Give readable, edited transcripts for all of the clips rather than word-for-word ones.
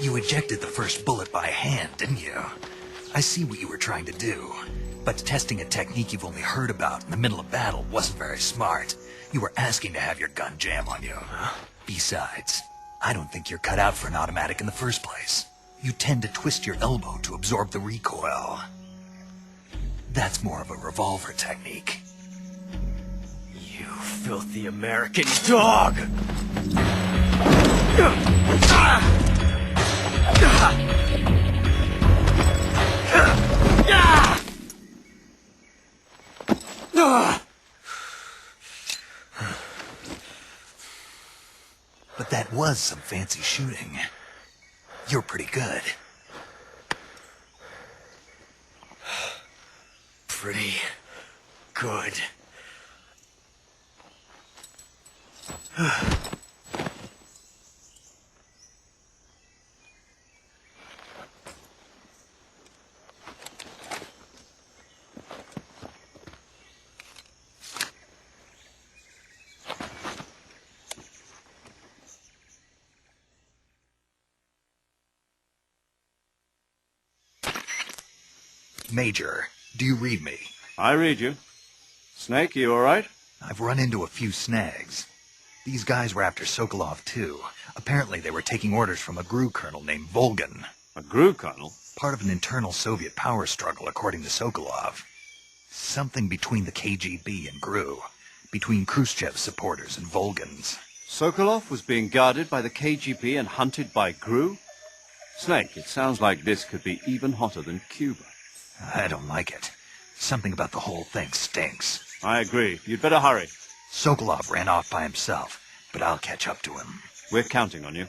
You ejected the first bullet by hand, didn't you? I see what you were trying to do. But testing a technique you've only heard about in the middle of battle wasn't very smart. You were asking to have your gun jam on you. Besides, I don't think you're cut out for an automatic in the first place. You tend to twist your elbow to absorb the recoil. That's more of a revolver technique. You filthy American dog! But that was some fancy shooting. You're pretty good. Pretty good. Major, do you read me? I read you. Snake, you all right? I've run into a few snags. These guys were after Sokolov, too. Apparently they were taking orders from a GRU colonel named Volgin. A GRU colonel? Part of an internal Soviet power struggle, according to Sokolov. Something between the KGB and GRU. Between Khrushchev's supporters and Volgin's. Sokolov was being guarded by the KGB and hunted by GRU? Snake, it sounds like this could be even hotter than Cuba. I don't like it. Something about the whole thing stinks. I agree. You'd better hurry. Sokolov ran off by himself, but I'll catch up to him. We're counting on you.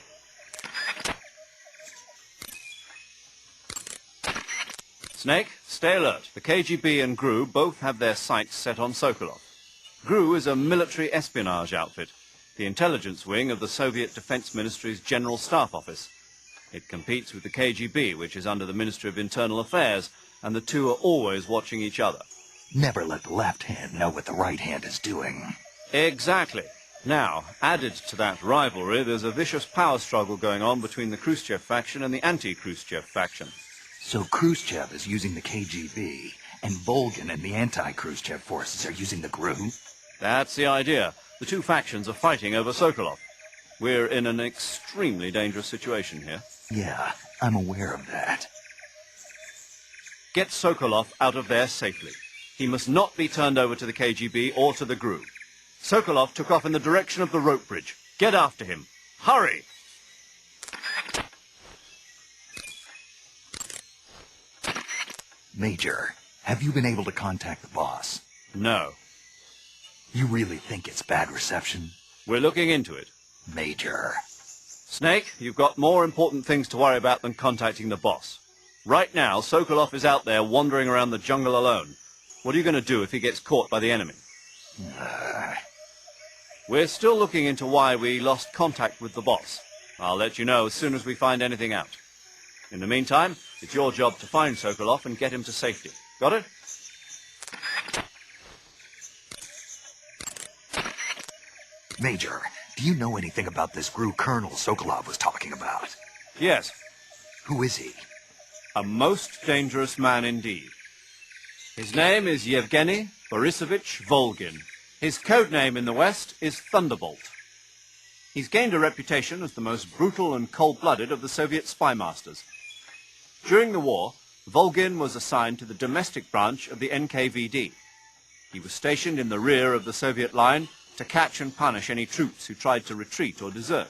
Snake, stay alert. The KGB and GRU both have their sights set on Sokolov. GRU is a military espionage outfit, the intelligence wing of the Soviet Defense Ministry's General Staff Office. It competes with the KGB, which is under the Ministry of Internal Affairs, and the two are always watching each other. Never let the left hand know what the right hand is doing. Exactly. Now, added to that rivalry, there's a vicious power struggle going on between the Khrushchev faction and the anti-Khrushchev faction. So Khrushchev is using the KGB, and Volgin and the anti-Khrushchev forces are using the GRU? That's the idea. The two factions are fighting over Sokolov. We're in an extremely dangerous situation here. Yeah, I'm aware of that. Get Sokolov out of there safely. He must not be turned over to the KGB or to the GRU. Sokolov took off in the direction of the rope bridge. Get after him. Hurry! Major, have you been able to contact the boss? No. You really think it's bad reception? We're looking into it. Major. Snake, you've got more important things to worry about than contacting the boss. Right now, Sokolov is out there wandering around the jungle alone. What are you going to do if he gets caught by the enemy? We're still looking into why we lost contact with the boss. I'll let you know as soon as we find anything out. In the meantime, it's your job to find Sokolov and get him to safety. Got it? Major, do you know anything about this GRU colonel Sokolov was talking about? Yes. Who is he? A most dangerous man indeed. His name is Yevgeny Borisovich Volgin. His code name in the West is Thunderbolt. He's gained a reputation as the most brutal and cold-blooded of the Soviet spy masters. During the war, Volgin was assigned to the domestic branch of the NKVD. He was stationed in the rear of the Soviet line to catch and punish any troops who tried to retreat or desert.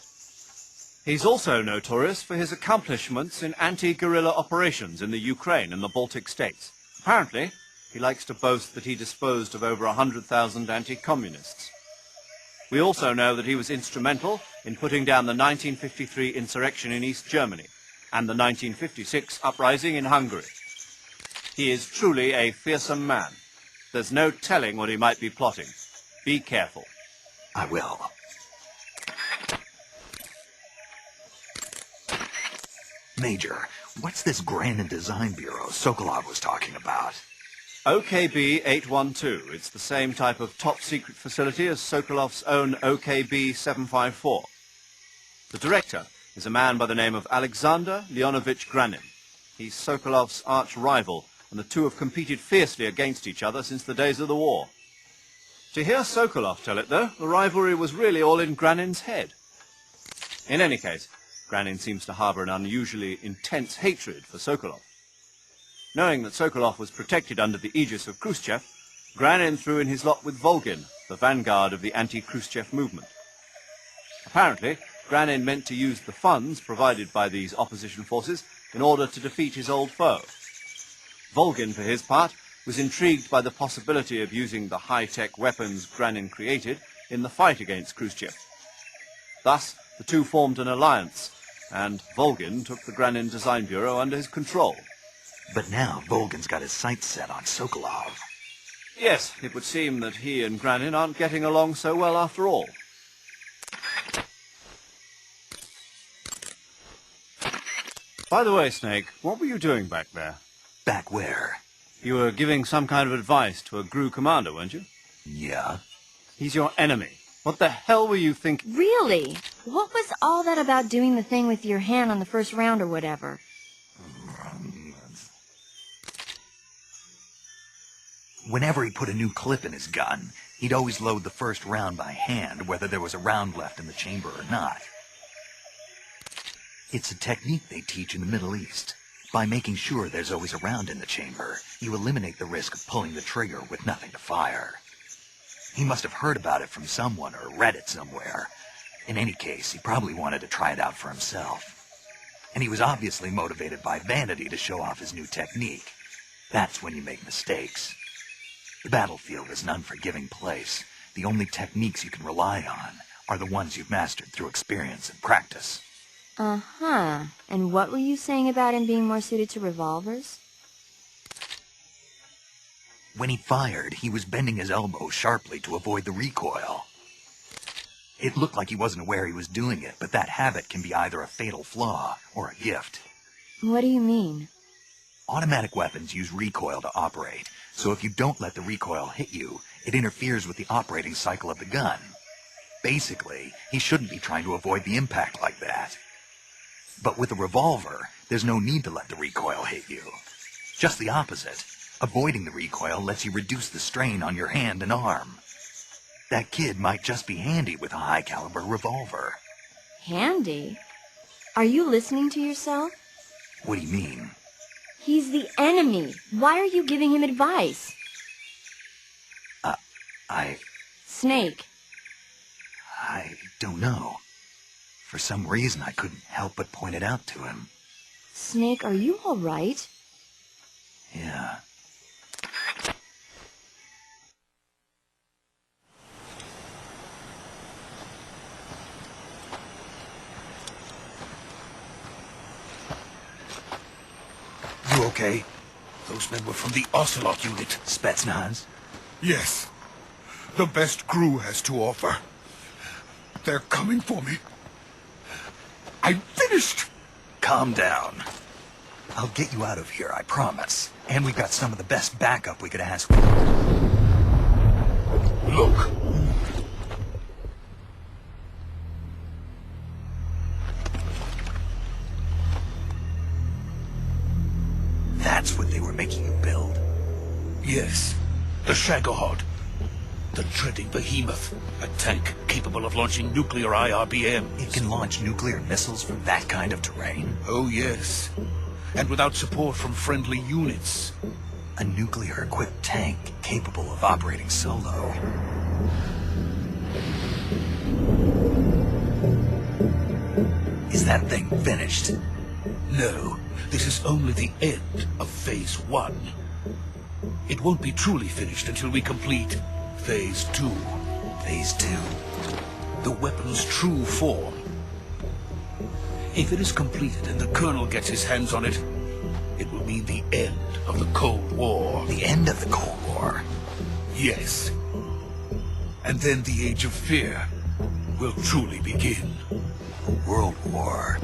He's also notorious for his accomplishments in anti-guerrilla operations in the Ukraine and the Baltic states. Apparently, he likes to boast that he disposed of over 100,000 anti-communists. We also know that he was instrumental in putting down the 1953 insurrection in East Germany and the 1956 uprising in Hungary. He is truly a fearsome man. There's no telling what he might be plotting. Be careful. I will. Major, what's this Grand and Design Bureau Sokolov was talking about? OKB 812. It's the same type of top-secret facility as Sokolov's own OKB 754. The director, is a man by the name of Alexander Leonovich Granin. He's Sokolov's arch-rival, and the two have competed fiercely against each other since the days of the war. To hear Sokolov tell it, though, the rivalry was really all in Granin's head. In any case, Granin seems to harbour an unusually intense hatred for Sokolov. Knowing that Sokolov was protected under the aegis of Khrushchev, Granin threw in his lot with Volgin, the vanguard of the anti-Khrushchev movement. Apparently, Granin meant to use the funds provided by these opposition forces in order to defeat his old foe. Volgin, for his part, was intrigued by the possibility of using the high-tech weapons Granin created in the fight against Khrushchev. Thus, the two formed an alliance, and Volgin took the Granin Design Bureau under his control. But now Volgin's got his sights set on Sokolov. Yes, it would seem that he and Granin aren't getting along so well after all. By the way, Snake, what were you doing back there? Back where? You were giving some kind of advice to a GRU commander, weren't you? Yeah. He's your enemy. What the hell were you thinking? Really? What was all that about doing the thing with your hand on the first round or whatever? Whenever he put a new clip in his gun, he'd always load the first round by hand, whether there was a round left in the chamber or not. It's a technique they teach in the Middle East. By making sure there's always a round in the chamber, you eliminate the risk of pulling the trigger with nothing to fire. He must have heard about it from someone or read it somewhere. In any case, he probably wanted to try it out for himself. And he was obviously motivated by vanity to show off his new technique. That's when you make mistakes. The battlefield is an unforgiving place. The only techniques you can rely on are the ones you've mastered through experience and practice. Uh-huh. And what were you saying about him being more suited to revolvers? When he fired, he was bending his elbow sharply to avoid the recoil. It looked like he wasn't aware he was doing it, but that habit can be either a fatal flaw or a gift. What do you mean? Automatic weapons use recoil to operate, so if you don't let the recoil hit you, it interferes with the operating cycle of the gun. Basically, he shouldn't be trying to avoid the impact like that. But with a revolver, there's no need to let the recoil hit you. Just the opposite. Avoiding the recoil lets you reduce the strain on your hand and arm. That kid might just be handy with a high-caliber revolver. Handy? Are you listening to yourself? What do you mean? He's the enemy. Why are you giving him advice? Snake. I don't know. For some reason, I couldn't help but point it out to him. Snake, are you all right? Yeah. You okay? Those men were from the Ocelot unit. Spetsnaz? Yes. The best crew has to offer. They're coming for me. I'm finished! Calm down. I'll get you out of here, I promise. And we've got some of the best backup we could ask for. Look. That's what they were making you build. Yes. The Shagohod. The dreading behemoth. A tank capable of launching nuclear IRBMs. It can launch nuclear missiles from that kind of terrain? Oh, yes. And without support from friendly units. A nuclear-equipped tank capable of operating solo. Is that thing finished? No. This is only the end of Phase 1. It won't be truly finished until we complete Phase 2. Phase 2? The weapon's true form. If it is completed and the Colonel gets his hands on it, it will mean the end of the Cold War. The end of the Cold War? Yes. And then the Age of Fear will truly begin. A world war.